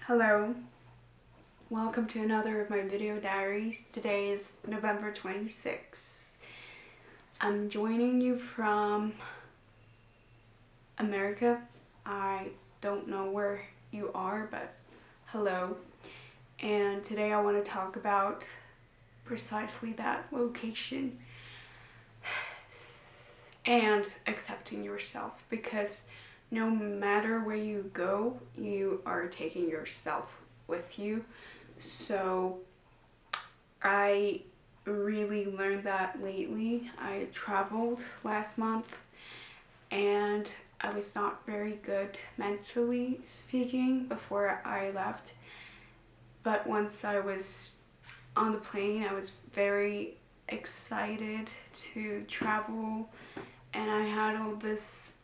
Hello, welcome to another of my video diaries. Today is November 26th. I'm joining you from America. I don't know where you are, but hello. And today I want to talk about precisely that location and accepting yourself, because no matter where you go, you are taking yourself with you. So I really learned that lately. I traveled last month and I was not very good mentally speaking before I left. But once I was on the plane, I was very excited to travel, and I had all this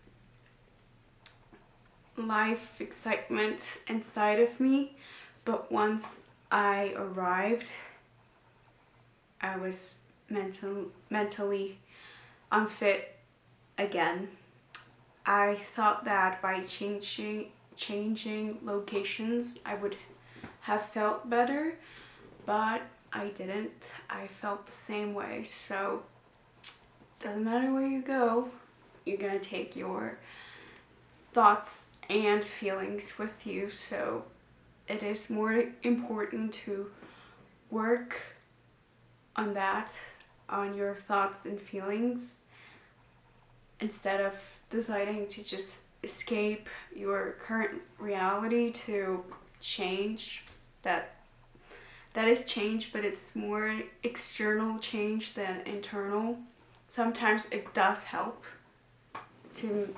life excitement inside of me. But once I arrived, I was mentally unfit again. I thought that by changing locations I would have felt better, but I didn't. I felt the same way. So doesn't matter where you go, you're gonna take your thoughts and feelings with you. So it is more important to work on that, on your thoughts and feelings, instead of deciding to just escape your current reality to change. That is change, but it's more external change than internal. Sometimes it does help to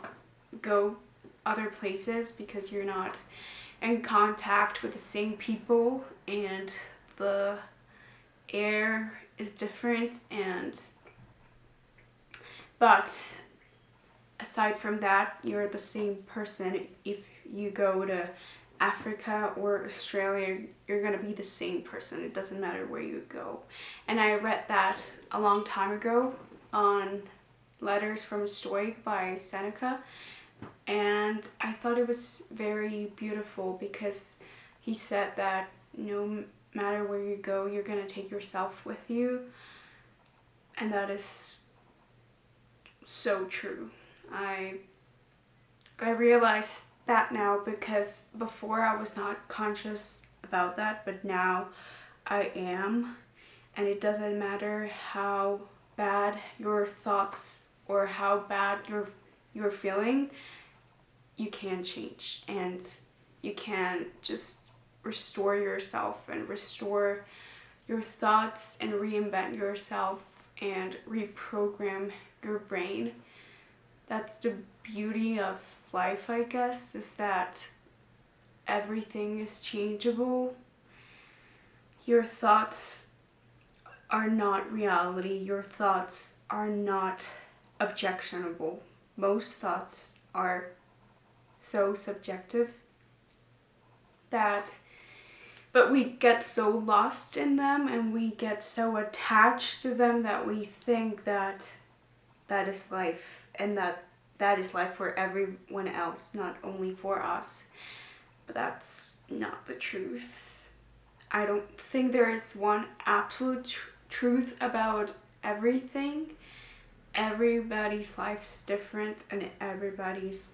go other places because you're not in contact with the same people and the air is different, but aside from that, you're the same person. If you go to Africa or Australia, you're gonna be the same person. It doesn't matter where you go. And I read that a long time ago on Letters from a Stoic by Seneca, and I thought it was very beautiful because he said that no matter where you go, you're gonna take yourself with you, and that is so true. I realized that now, because before I was not conscious about that, but now I am. And it doesn't matter how bad your thoughts or how bad you're feeling, you can change, and you can just restore yourself and restore your thoughts and reinvent yourself and reprogram your brain. That's the beauty of life, I guess, is that everything is changeable. Your thoughts are not reality. Your thoughts are not objectionable. Most thoughts are so subjective but we get so lost in them and we get so attached to them that we think that is life, and that is life for everyone else, not only for us. But that's not the truth. I don't think there is one absolute truth about everything. Everybody's life's different, and everybody's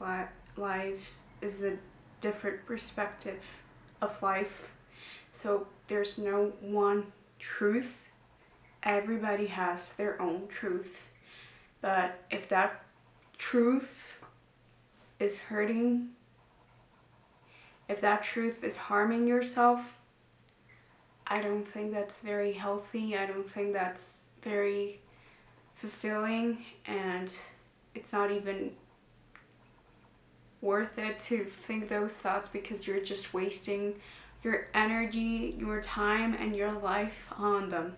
lives is a different perspective of life. So there's no one truth. Everybody has their own truth. But if that truth is hurting, if that truth is harming yourself, I don't think that's very healthy. I don't think that's very fulfilling, and it's not even worth it to think those thoughts, because you're just wasting your energy, your time, and your life on them,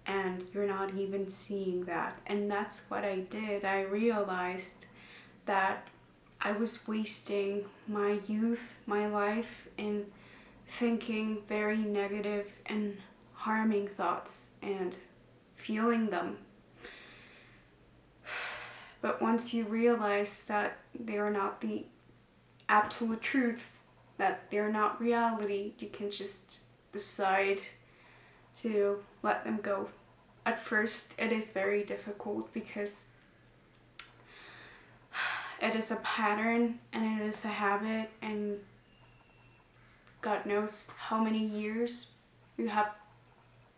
and you're not even seeing that. And that's what I did. I realized that I was wasting my youth, my life, in thinking very negative and harming thoughts and feeling them. But once you realize that they are not the absolute truth, that they're not reality. You can just decide to let them go. At first, it is very difficult because it is a pattern and it is a habit, and God knows how many years you have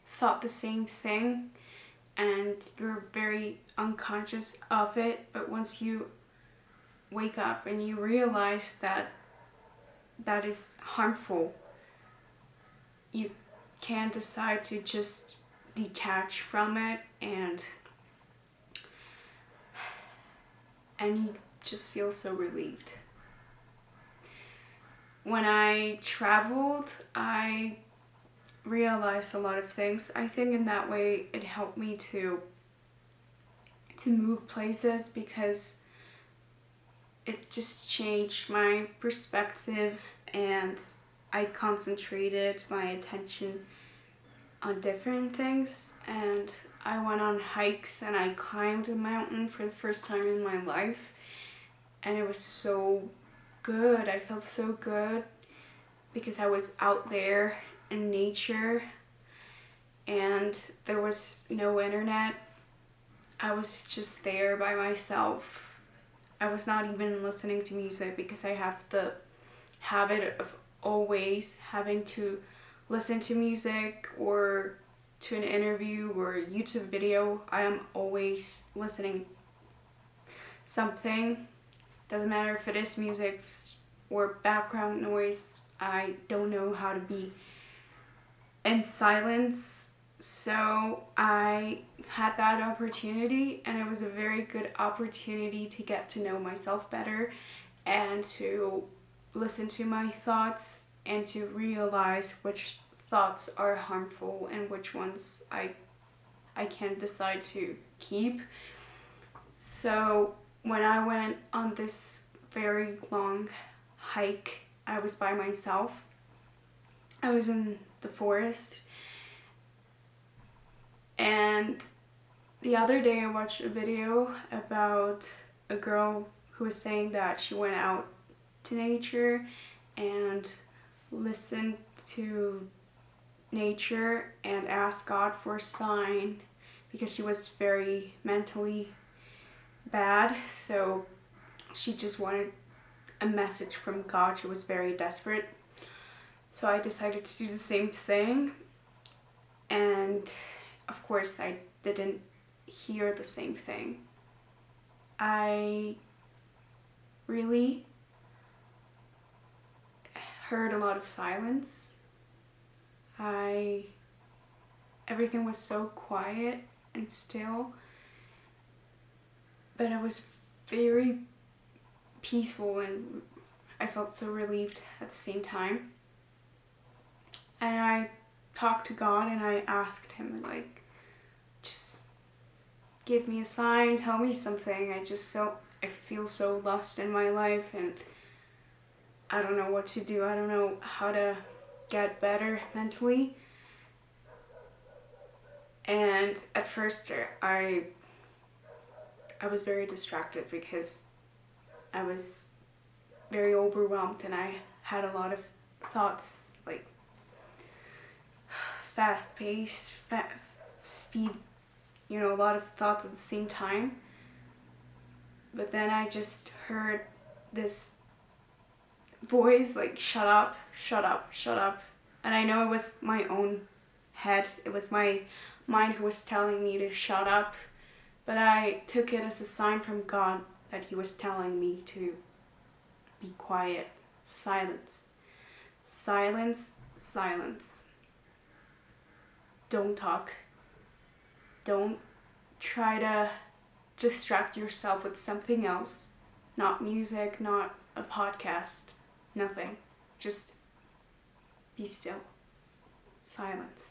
thought the same thing and you're very unconscious of it. But once you wake up and you realize that that is harmful, you can decide to just detach from it, and you just feel so relieved. When I traveled, I realized a lot of things. I think in that way it helped me to move places, because it just changed my perspective and I concentrated my attention on different things. And I went on hikes and I climbed a mountain for the first time in my life, and it was so good. I felt so good because I was out there in nature and there was no internet. I was just there by myself. I was not even listening to music because I have the habit of always having to listen to music or to an interview or a YouTube video. I am always listening something. Doesn't matter if it is music or background noise. I don't know how to be in silence. So I had that opportunity, and it was a very good opportunity to get to know myself better and to listen to my thoughts and to realize which thoughts are harmful and which ones I can decide to keep. So when I went on this very long hike, I was by myself. I was in the forest. And the other day I watched a video about a girl who was saying that she went out to nature and listened to nature and asked God for a sign because she was very mentally bad. So she just wanted a message from God. She was very desperate. So I decided to do the same thing. And of course, I didn't hear the same thing. I really heard a lot of silence. Everything was so quiet and still, but it was very peaceful, and I felt so relieved at the same time. And I talked to God and I asked him, like, just give me a sign, tell me something. I feel so lost in my life and I don't know what to do. I don't know how to get better mentally. And at first I was very distracted because I was very overwhelmed and I had a lot of thoughts, like fast pace, speed, a lot of thoughts at the same time. But then I just heard this voice like, shut up, shut up, shut up. And I know it was my own head. It was my mind who was telling me to shut up. But I took it as a sign from God that he was telling me to be quiet. Silence. Silence, silence. Don't talk. Don't try to distract yourself with something else. Not music, not a podcast, nothing. Just be still. Silence.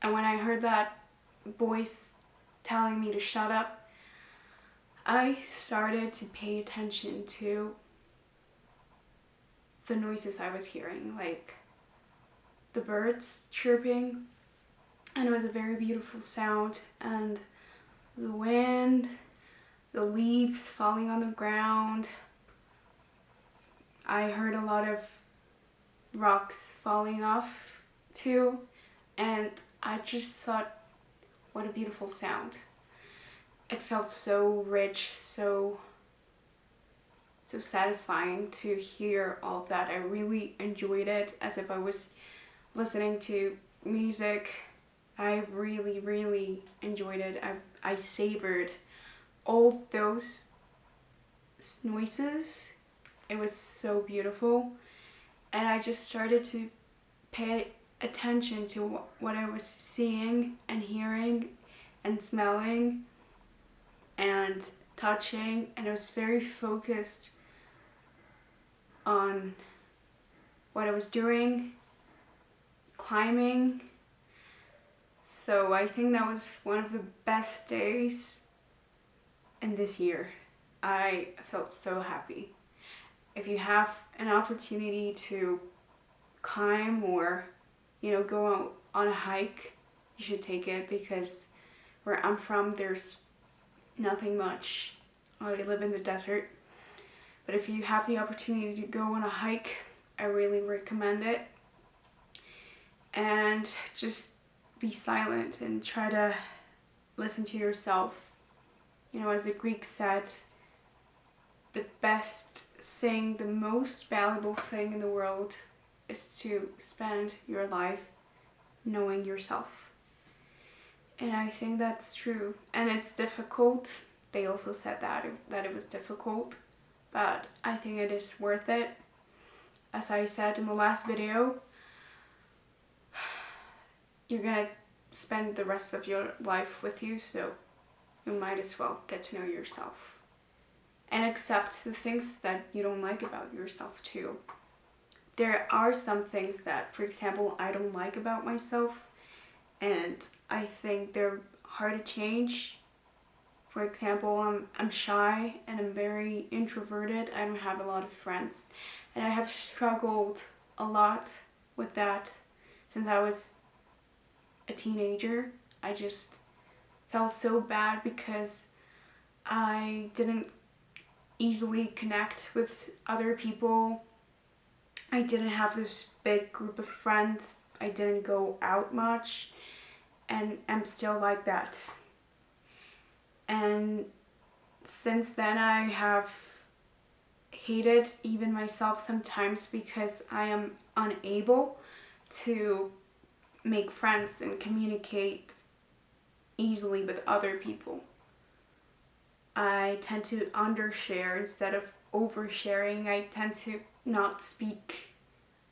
And when I heard that voice telling me to shut up, I started to pay attention to the noises I was hearing, like the birds chirping, and it was a very beautiful sound, and the wind, the leaves falling on the ground, I heard a lot of rocks falling off too, and I just thought, what a beautiful sound. It felt so rich, so satisfying to hear all of that. I really enjoyed it as if I was listening to music. I really, really enjoyed it. I savored all those noises. It was so beautiful. And I just started to pay attention to what I was seeing and hearing and smelling and touching. And I was very focused on what I was doing, climbing. So I think that was one of the best days in this year. I felt so happy. If you have an opportunity to climb or, go out on a hike, you should take it, because where I'm from, there's nothing much. I live in the desert. But if you have the opportunity to go on a hike, I really recommend it. And just be silent and try to listen to yourself. As the Greeks said, the best thing, the most valuable thing in the world is to spend your life knowing yourself. And I think that's true. And it's difficult. They also said that it was difficult, but I think it is worth it. As I said in the last video, you're gonna spend the rest of your life with you, so you might as well get to know yourself and accept the things that you don't like about yourself too. There are some things that, for example, I don't like about myself, and I think they're hard to change. For example, I'm shy and I'm very introverted. I don't have a lot of friends, and I have struggled a lot with that since I was a teenager. I just felt so bad because I didn't easily connect with other people. I didn't have this big group of friends. I didn't go out much, and I'm still like that. And since then I have hated even myself sometimes because I am unable to make friends and communicate easily with other people. I tend to undershare instead of oversharing. I tend to not speak.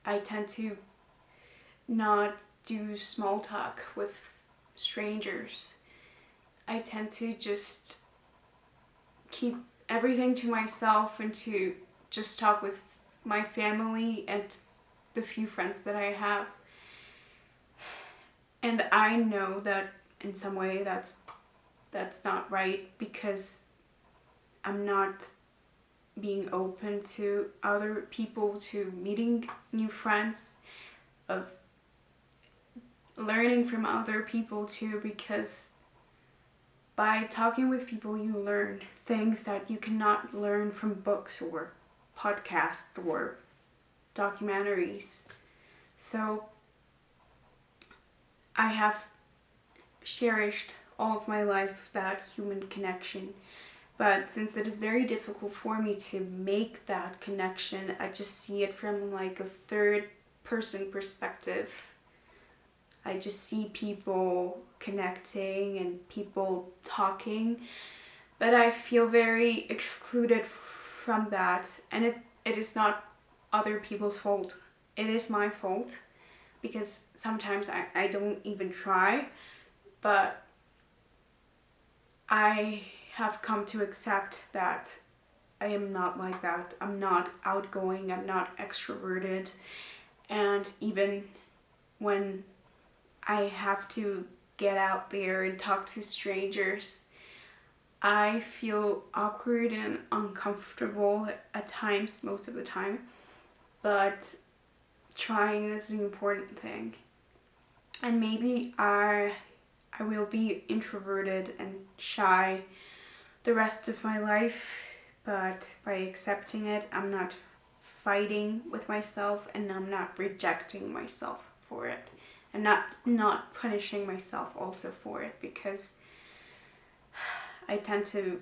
I tend to not do small talk with strangers. I tend to just keep everything to myself and to just talk with my family and the few friends that I have. And I know that in some way that's not right, because I'm not being open to other people, to meeting new friends, of learning from other people too, because by talking with people you learn things that you cannot learn from books or podcasts or documentaries. So I have cherished all of my life that human connection. But since it is very difficult for me to make that connection, I just see it from like a third person perspective. I just see people connecting and people talking, but I feel very excluded from that. And it is not other people's fault. It is my fault, because sometimes I don't even try, but I have come to accept that I am not like that. I'm not outgoing, I'm not extroverted, and even when I have to get out there and talk to strangers, I feel awkward and uncomfortable at times, most of the time, but trying is an important thing. And maybe I will be introverted and shy the rest of my life, but by accepting it, I'm not fighting with myself, and I'm not rejecting myself for it, and not punishing myself also for it, because I tend to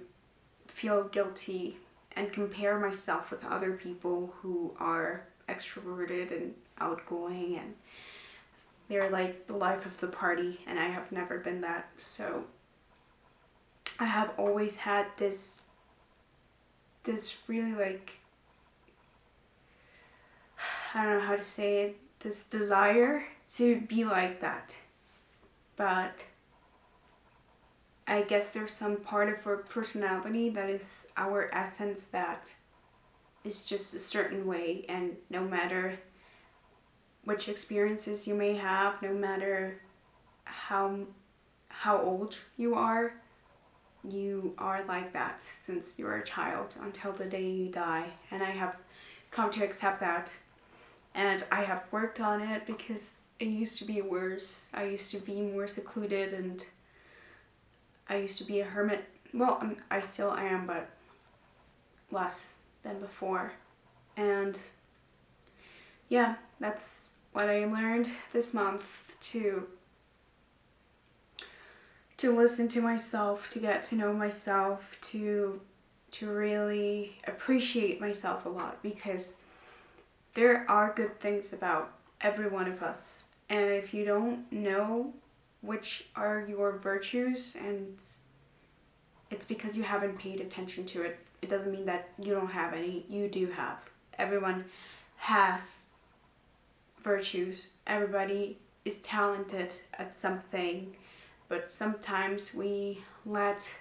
feel guilty and compare myself with other people who are extroverted and outgoing, and they're like the life of the party, and I have never been that. So I have always had this really, like, I don't know how to say it, this desire to be like that. But I guess there's some part of our personality that is our essence that is just a certain way, and no matter which experiences you may have, no matter how old you are like that since you're a child until the day you die. And I have come to accept that, and I have worked on it, because it used to be worse. I used to be more secluded, and I used to be a hermit. Well, I still am, but less than before. And yeah, that's what I learned this month, to listen to myself, to get to know myself, to really appreciate myself a lot, because there are good things about every one of us. And if you don't know which are your virtues, and it's because you haven't paid attention to it, it doesn't mean that you don't have any. You do have. Everyone has virtues. Everybody is talented at something, but sometimes we let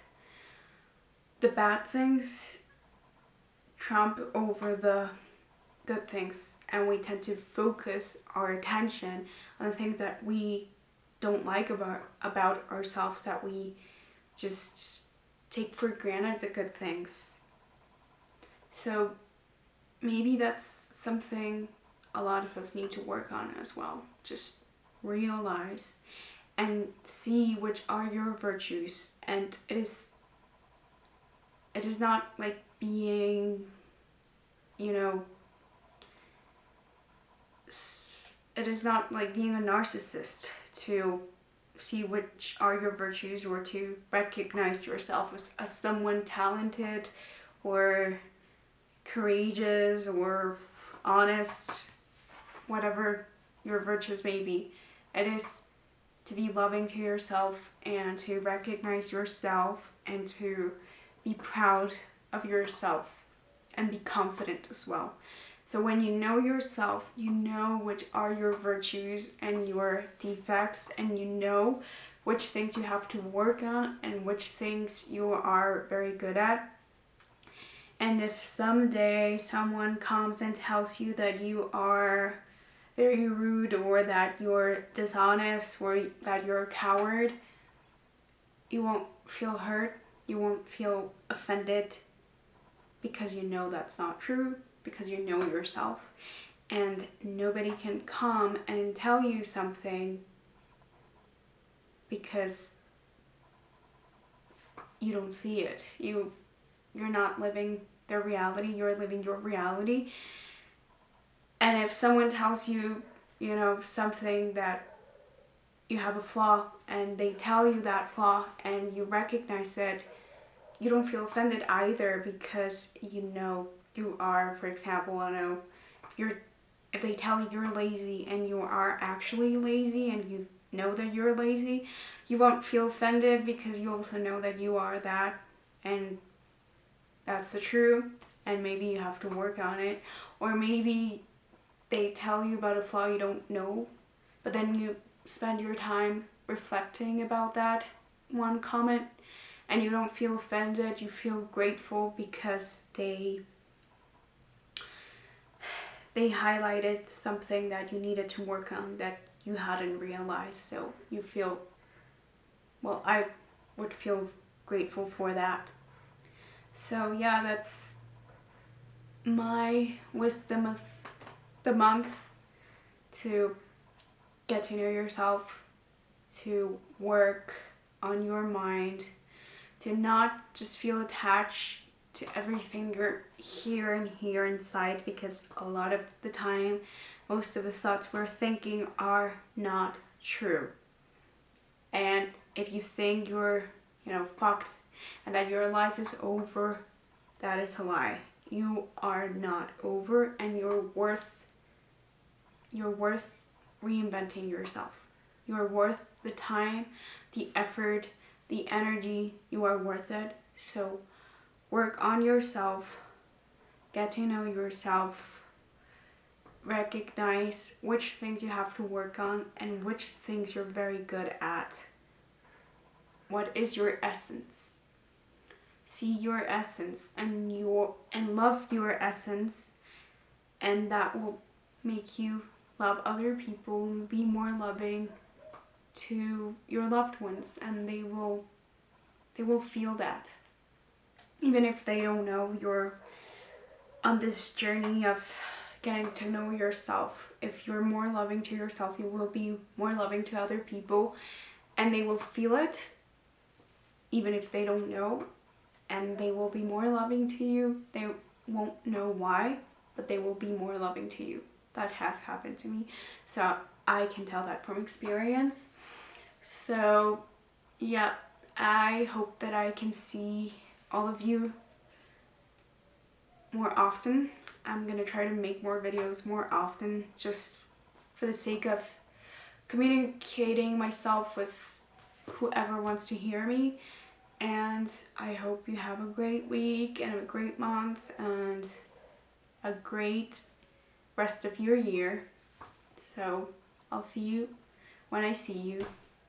the bad things trump over the good things, and we tend to focus our attention on the things that we don't like about ourselves, that we just take for granted the good things. So maybe that's something a lot of us need to work on as well. Just realize and see which are your virtues. And it is not like being, it is not like being a narcissist to see which are your virtues, or to recognize yourself as someone talented or courageous or honest, whatever your virtues may be. It is to be loving to yourself, and to recognize yourself, and to be proud of yourself, and be confident as well. So when you know yourself, you know which are your virtues and your defects, and you know which things you have to work on and which things you are very good at. And if someday someone comes and tells you that you are very rude, or that you're dishonest, or that you're a coward, you won't feel hurt, you won't feel offended, because you know that's not true, because you know yourself. And nobody can come and tell you something because you don't see it. You're not living their reality, you're living your reality. And if someone tells you, something, that you have a flaw, and they tell you that flaw and you recognize it, you don't feel offended either, because you are, for example, if they tell you you're lazy and you are actually lazy, and you know that you're lazy, you won't feel offended, because you also know that you are that, and that's the truth, and maybe you have to work on it. Or maybe they tell you about a flaw you don't know, but then you spend your time reflecting about that one comment, and you don't feel offended, you feel grateful, because they highlighted something that you needed to work on that you hadn't realized. So you feel, well, I would feel grateful for that. So yeah, that's my wisdom of the month: to get to know yourself, to work on your mind, to not just feel attached to everything you're here inside, because a lot of the time, most of the thoughts we're thinking are not true. And if you think you're, fucked and that your life is over, that is a lie. You are not over, and you're worth reinventing yourself. You're worth the time, the effort, the energy. You are worth it. So work on yourself, get to know yourself, recognize which things you have to work on and which things you're very good at. What is your essence? See your essence and love your essence, and that will make you love other people, be more loving to your loved ones, and they will feel that. Even if they don't know you're on this journey of getting to know yourself, if you're more loving to yourself, you will be more loving to other people, and they will feel it even if they don't know, and they will be more loving to you. They won't know why, but they will be more loving to you. That has happened to me, so I can tell that from experience. So yeah, I hope that I can see all of you more often. I'm gonna try to make more videos more often, just for the sake of communicating myself with whoever wants to hear me. And I hope you have a great week and a great month and a great rest of your year. So I'll see you when I see you.